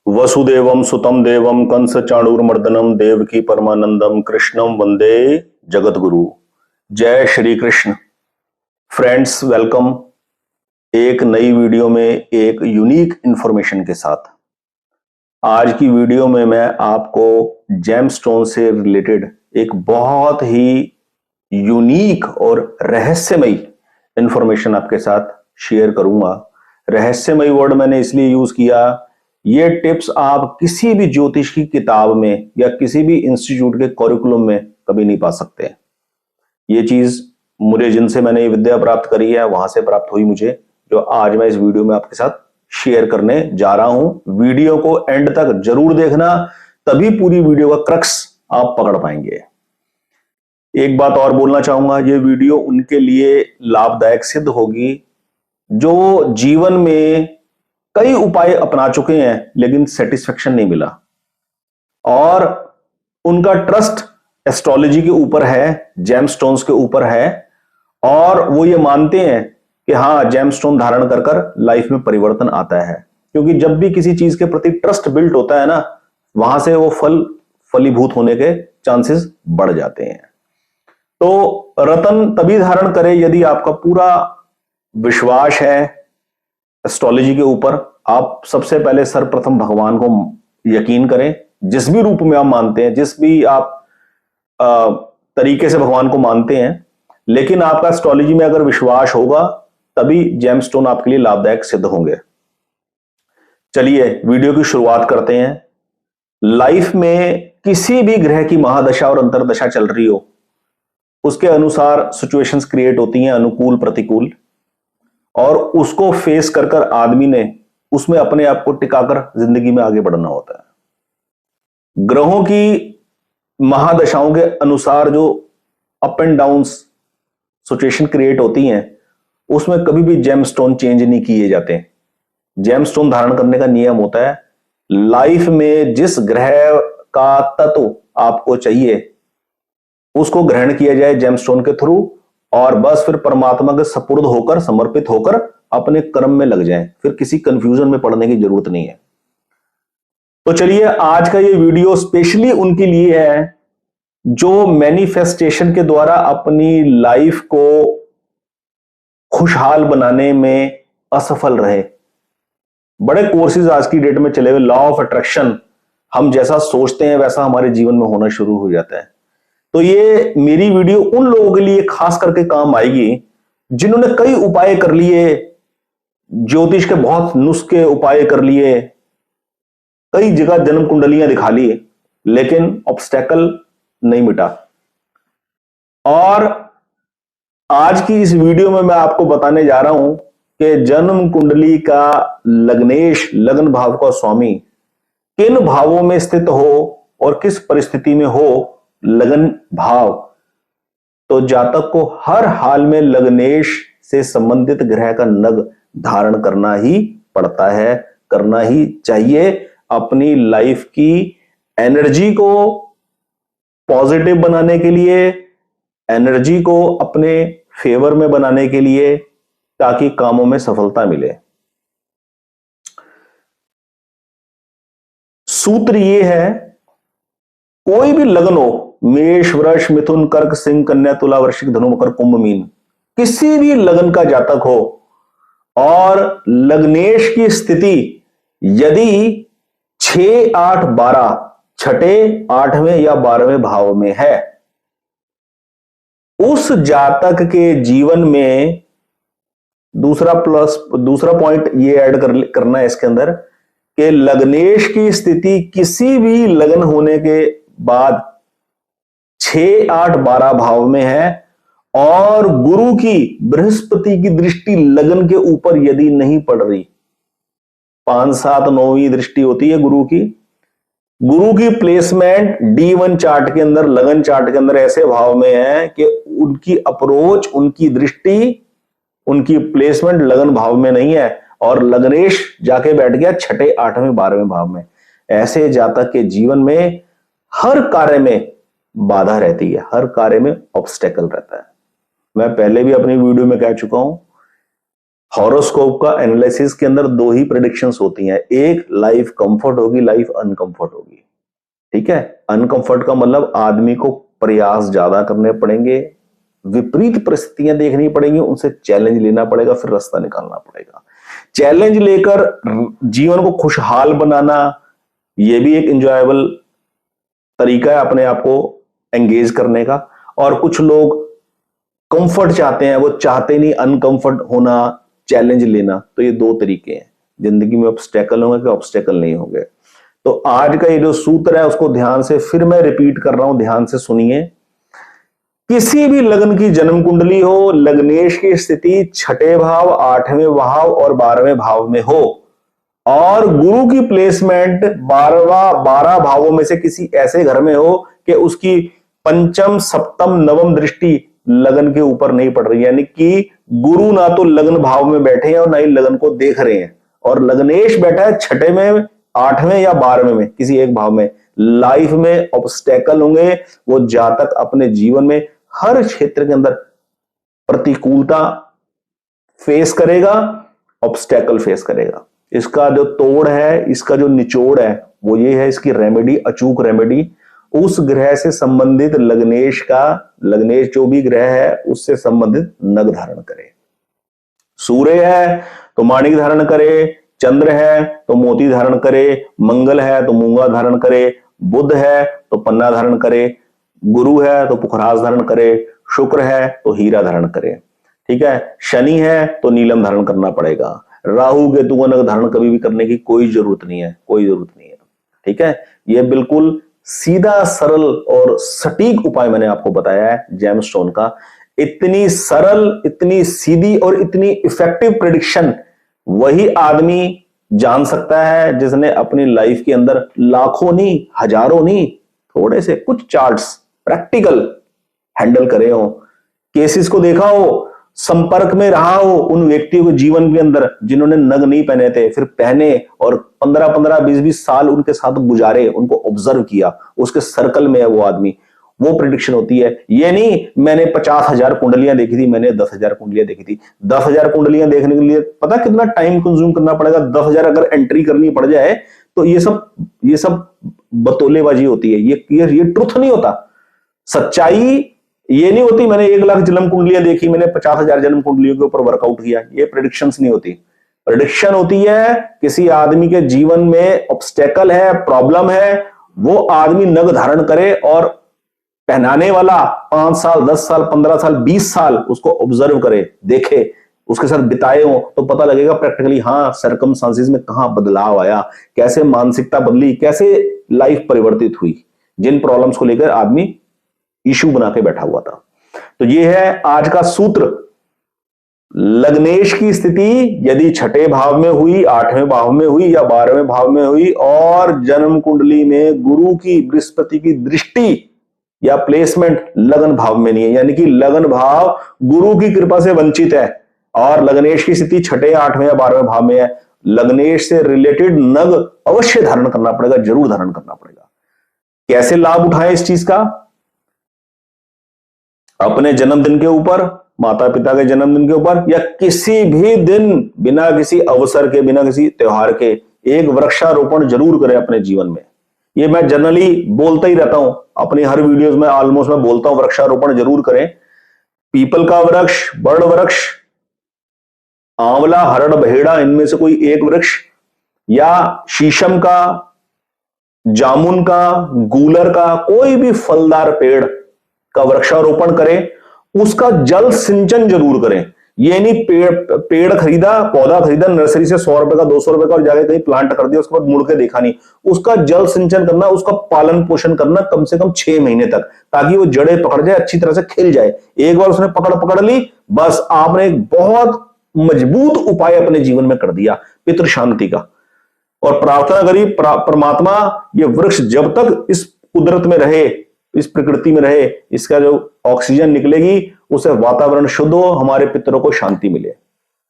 वसुदेवम सुतम देवम कंस चाणूरमर्दनम देवकी परमानंदम कृष्णम वंदे जगतगुरु। जय Shri Krishna. Friends, welcome एक नई वीडियो में एक यूनिक इंफॉर्मेशन के साथ। आज की वीडियो में मैं आपको जेमस्टोन से रिलेटेड एक बहुत ही यूनिक और रहस्यमयी इंफॉर्मेशन आपके साथ शेयर करूंगा। रहस्यमयी वर्ड मैंने इसलिए यूज किया, ये टिप्स आप किसी भी ज्योतिष की किताब में या किसी भी इंस्टीट्यूट के करिकुलम में कभी नहीं पा सकते। ये चीज मुझे, जिनसे मैंने ये विद्या प्राप्त करी है, वहां से प्राप्त हुई मुझे, जो आज मैं इस वीडियो में आपके साथ शेयर करने जा रहा हूं। वीडियो को एंड तक जरूर देखना, तभी पूरी वीडियो का क्रक्स आप पकड़ पाएंगे। एक बात और बोलना चाहूंगा, ये वीडियो उनके लिए लाभदायक सिद्ध होगी जो जीवन में कई उपाय अपना चुके हैं लेकिन सेटिस्फेक्शन नहीं मिला, और उनका ट्रस्ट एस्ट्रोलॉजी के ऊपर है, जेमस्टोन्स के ऊपर है, और वो ये मानते हैं कि हाँ, जेमस्टोन धारण कर कर लाइफ में परिवर्तन आता है। क्योंकि जब भी किसी चीज के प्रति ट्रस्ट बिल्ट होता है ना, वहां से वो फलीभूत होने के चांसेस बढ़ जाते हैं। तो रतन तभी धारण करे यदि आपका पूरा विश्वास है एस्ट्रोलॉजी के ऊपर। आप सबसे पहले सर्वप्रथम भगवान को यकीन करें, जिस भी रूप में आप मानते हैं, जिस भी आप तरीके से भगवान को मानते हैं, लेकिन आपका एस्ट्रोलॉजी में अगर विश्वास होगा तभी जेमस्टोन आपके लिए लाभदायक सिद्ध होंगे। चलिए वीडियो की शुरुआत करते हैं। लाइफ में किसी भी ग्रह की महादशा और अंतरदशा चल रही हो, उसके अनुसार सिचुएशंस क्रिएट होती हैं, अनुकूल प्रतिकूल, और उसको फेस कर कर आदमी ने उसमें अपने आप को टिकाकर जिंदगी में आगे बढ़ना होता है। ग्रहों की महादशाओं के अनुसार जो up and down situation create होती हैं, उसमें कभी भी जेमस्टोन चेंज नहीं किए जाते। जेमस्टोन धारण करने का नियम होता है, लाइफ में जिस ग्रह का तत्व आपको चाहिए उसको ग्रहण किया जाए जेमस्टोन के थ्रू, और बस फिर परमात्मा के सपुर्द होकर, समर्पित होकर अपने कर्म में लग जाएं। फिर किसी कंफ्यूजन में पड़ने की जरूरत नहीं है। तो चलिए, आज का ये वीडियो स्पेशली उनके लिए है जो मैनिफेस्टेशन के द्वारा अपनी लाइफ को खुशहाल बनाने में असफल रहे। बड़े कोर्सेज आज की डेट में चले हुए, लॉ ऑफ अट्रैक्शन, हम जैसा सोचते हैं वैसा हमारे जीवन में होना शुरू हो जाता है। तो ये मेरी वीडियो उन लोगों के लिए खास करके काम आएगी जिन्होंने कई उपाय कर लिए, ज्योतिष के बहुत नुस्खे उपाय कर लिए, कई जगह जन्म कुंडलियां दिखा ली, लेकिन ऑब्स्टेकल नहीं मिटा। और आज की इस वीडियो में मैं आपको बताने जा रहा हूं कि जन्म कुंडली का लग्नेश, लग्न भाव का स्वामी किन भावों में स्थित हो और किस परिस्थिति में हो लगन भाव, तो जातक को हर हाल में लग्नेश से संबंधित ग्रह का नग धारण करना ही पड़ता है, करना ही चाहिए। अपनी लाइफ की एनर्जी को पॉजिटिव बनाने के लिए, एनर्जी को अपने फेवर में बनाने के लिए, ताकि कामों में सफलता मिले। सूत्र ये है, कोई भी लग्न हो, मेष, वृष, मिथुन, कर्क, सिंह, कन्या, तुला, वृश्चिक, धनु, मकर, कुंभ, मीन, किसी भी लग्न का जातक हो और लग्नेश की स्थिति यदि 6, 8, 12 छठे, 8वें या 12वें भाव में है, उस जातक के जीवन में दूसरा पॉइंट ये ऐड करना है इसके अंदर कि लग्नेश की स्थिति किसी भी लग्न होने के बाद 6, 8, 12 भाव में है, और गुरु की, बृहस्पति की दृष्टि लग्न के ऊपर यदि नहीं पड़ रही, 5, 7, 9वीं दृष्टि होती है गुरु की। गुरु की प्लेसमेंट D1 चार्ट के अंदर, लगन चार्ट के अंदर ऐसे भाव में है कि उनकी अप्रोच, उनकी दृष्टि, उनकी प्लेसमेंट लगन भाव में नहीं है, और लग्नेश जाके बैठ गया 6, 8वें, 12वें भाव में। ऐसे जातक के जीवन में हर कार्य में बाधा रहती है, हर कार्य में ऑब्स्टेकल रहता है। मैं पहले भी अपनी वीडियो में कह चुका हूं, हॉरोस्कोप का एनालिसिस के अंदर दो ही प्रेडिक्शंस होती हैं, एक लाइफ कंफर्ट होगी, लाइफ अनकंफर्ट होगी। ठीक है, अनकंफर्ट का मतलब आदमी को प्रयास ज्यादा करने पड़ेंगे, विपरीत परिस्थितियां देखनी पड़ेंगी, उनसे चैलेंज लेना पड़ेगा, फिर रास्ता निकालना पड़ेगा। चैलेंज लेकर जीवन को खुशहाल बनाना, यह भी एक एंजॉयबल तरीका है अपने आप को एंगेज करने का। और कुछ लोग कंफर्ट चाहते हैं, वो चाहते नहीं अनकंफर्ट होना, चैलेंज लेना। तो ये दो तरीके हैं, जिंदगी में ऑब्स्टेकल होंगे कि ऑब्स्टेकल नहीं होंगे। तो आज का ये जो सूत्र है उसको ध्यान से फिर मैं रिपीट कर रहा हूं, ध्यान से सुनिए। किसी भी लग्न की जन्म कुंडली हो, लग्नेश की स्थिति छठे भाव, आठवें भाव और 12वें भाव में हो, और गुरु की प्लेसमेंट 12 भावों में से किसी ऐसे घर में हो कि उसकी पंचम, सप्तम, नवम दृष्टि लगन के ऊपर नहीं पड़ रही, यानी कि गुरु ना तो लग्न भाव में बैठे हैं और ना ही लगन को देख रहे हैं, और लग्नेश बैठा है छठे में, आठवें या 12वें में, किसी एक भाव में। लाइफ में ऑब्स्टेकल होंगे, वो जातक अपने जीवन में हर क्षेत्र के अंदर प्रतिकूलता फेस करेगा, ऑब्स्टेकल फेस करेगा। इसका जो तोड़ है, इसका जो निचोड़ है वो ये है, इसकी रेमेडी, अचूक रेमेडी उस ग्रह से संबंधित लग्नेश का, लग्नेश जो भी ग्रह है उससे संबंधित नग धारण करे। सूर्य है तो माणिक धारण करे, चंद्र है तो मोती धारण करे, मंगल है तो मूंगा धारण करे, बुध है तो पन्ना धारण करे, गुरु है तो पुखराज धारण करे, शुक्र है तो हीरा धारण करे। ठीक है, शनि है तो नीलम धारण करना पड़ेगा। राहु केतु का नग धारण कभी भी करने की कोई जरूरत नहीं है, कोई जरूरत नहीं है। ठीक है, यह बिल्कुल सीधा, सरल और सटीक उपाय मैंने आपको बताया है जेमस्टोन का। इतनी सरल, इतनी सीधी और इतनी इफेक्टिव प्रेडिक्शन वही आदमी जान सकता है जिसने अपनी लाइफ के अंदर लाखों नहीं, हजारों नहीं, थोड़े से कुछ चार्ट्स प्रैक्टिकल हैंडल करे हो, केसेस को देखा हो, संपर्क में रहा हो उन व्यक्तियों के जीवन के अंदर जिन्होंने नग नहीं पहने थे, फिर पहने और 15-15, 20-20 साल उनके साथ गुजारे, उनको ऑब्जर्व किया, उसके सर्कल में है वो आदमी। वो प्रेडिक्शन होती है। ये नहीं मैंने 50,000 कुंडलियां देखी थी, मैंने 10,000 कुंडलियां देखी थी। 10,000 कुंडलियां देखने के लिए पता कितना टाइम कंज्यूम करना पड़ेगा? 10,000 अगर एंट्री करनी पड़ जाए तो ये सब बतौलेबाजी होती है, ये ट्रुथ नहीं होता। सच्चाई ये नहीं होती मैंने 1 लाख जन्म कुंडलियां देखी, मैंने 50,000 जन्म कुंडलियों के ऊपर वर्कआउट किया। ये प्रेडिक्शंस नहीं होती। प्रेडिक्शन होती है किसी आदमी के जीवन में ऑब्स्टेकल है, प्रॉब्लम है, वो आदमी नग धारण करे और पहनाने वाला 5 साल, 10 साल, 15 साल, 20 साल उसको ऑब्जर्व करे, देखे, उसके साथ बिताए हो, तो पता लगेगा प्रैक्टिकली हाँ सर्कमस्टांसेस में कहां बदलाव आया, कैसे मानसिकता बदली, कैसे लाइफ परिवर्तित हुई, जिन प्रॉब्लम्स को लेकर आदमी इशू बना के बैठा हुआ था। तो ये है आज का सूत्र। लग्नेश की स्थिति यदि छठे भाव में हुई, 8वें भाव में हुई या 12वें भाव में हुई और जन्म कुंडली में गुरु की, बृहस्पति की दृष्टि या प्लेसमेंट लगन भाव में नहीं है, यानी कि लगन भाव गुरु की कृपा से वंचित है और लग्नेश की स्थिति छठे, 8वें या 12वें भाव में है, लग्नेश से रिलेटेड नग अवश्य धारण करना पड़ेगा, जरूर धारण करना पड़ेगा। कैसे लाभ उठाएं इस चीज का? अपने जन्मदिन के ऊपर, माता पिता के जन्मदिन के ऊपर, या किसी भी दिन बिना किसी अवसर के, बिना किसी त्योहार के एक वृक्षारोपण जरूर करें अपने जीवन में। ये मैं जनरली बोलता ही रहता हूं, अपनी हर वीडियोस में ऑलमोस्ट मैं बोलता हूं वृक्षारोपण जरूर करें। पीपल का वृक्ष, बड़ वृक्ष, आंवला, हरड़, बहेड़ा, इनमें से कोई एक वृक्ष, या शीशम का, जामुन का, गूलर का, कोई भी फलदार पेड़ का वृक्षारोपण करें। उसका जल सिंचन जरूर करें। ये नहीं पेड़ खरीदा, पौधा खरीदा नर्सरी से 100 रुपए का, 200 रुपए का, और जाके कहीं प्लांट कर दिया, उसके बाद मुड़ के देखा नहीं। उसका जल सिंचन करना, उसका पालन पोषण करना कम से कम 6 महीने तक, ताकि वो जड़ें पकड़ जाए, अच्छी तरह से खिल जाए। एक बार उसने पकड़ ली, बस आपने एक बहुत मजबूत उपाय अपने जीवन में कर दिया, पितृ शांति का। और प्रार्थना करी परमात्मा ये वृक्ष जब तक इस कुदरत में रहे, इस प्रकृति में रहे, इसका जो ऑक्सीजन निकलेगी उसे वातावरण शुद्ध हो, हमारे पितरों को शांति मिले,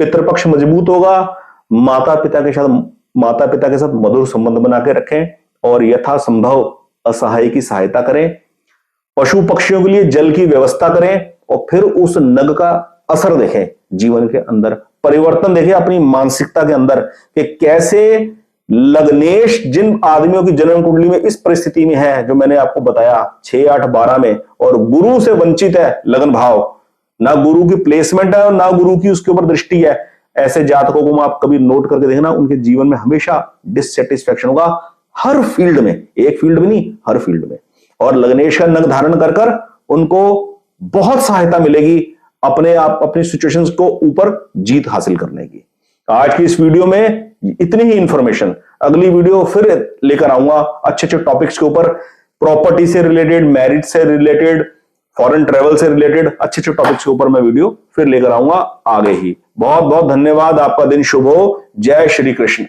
पितृपक्ष मजबूत होगा। माता पिता के साथ मधुर संबंध बना के रखें और यथासंभव असहाय की सहायता करें। पशु पक्षियों के लिए जल की व्यवस्था करें और फिर उस नग का असर देखें जीवन के अंदर परिवर्तन देखे अपनी मानसिकता के अंदर कि कैसे लग्नेश जिन आदमियों की जन्म कुंडली में इस परिस्थिति में है जो मैंने आपको बताया 6, 8, 12 में, और गुरु से वंचित है लगन भाव, ना गुरु की प्लेसमेंट है और ना गुरु की उसके ऊपर दृष्टि है, ऐसे जातकों को आप कभी नोट करके देखना, उनके जीवन में हमेशा डिससेटिस्फैक्शन होगा, हर फील्ड में, एक फील्ड में नहीं, हर फील्ड में। और लग्नेश का नग धारण कर कर उनको बहुत सहायता मिलेगी अपने आप अपनी सिचुएशंस को ऊपर जीत हासिल करने की। आज की इस वीडियो में इतनी ही इंफॉर्मेशन, अगली वीडियो फिर लेकर आऊंगा अच्छे अच्छे टॉपिक्स के ऊपर, प्रॉपर्टी से रिलेटेड, मैरिज से रिलेटेड, फॉरेन ट्रेवल से रिलेटेड अच्छे अच्छे टॉपिक्स के ऊपर मैं वीडियो फिर लेकर आऊंगा आगे ही। बहुत बहुत धन्यवाद, आपका दिन शुभ हो। जय श्री कृष्ण।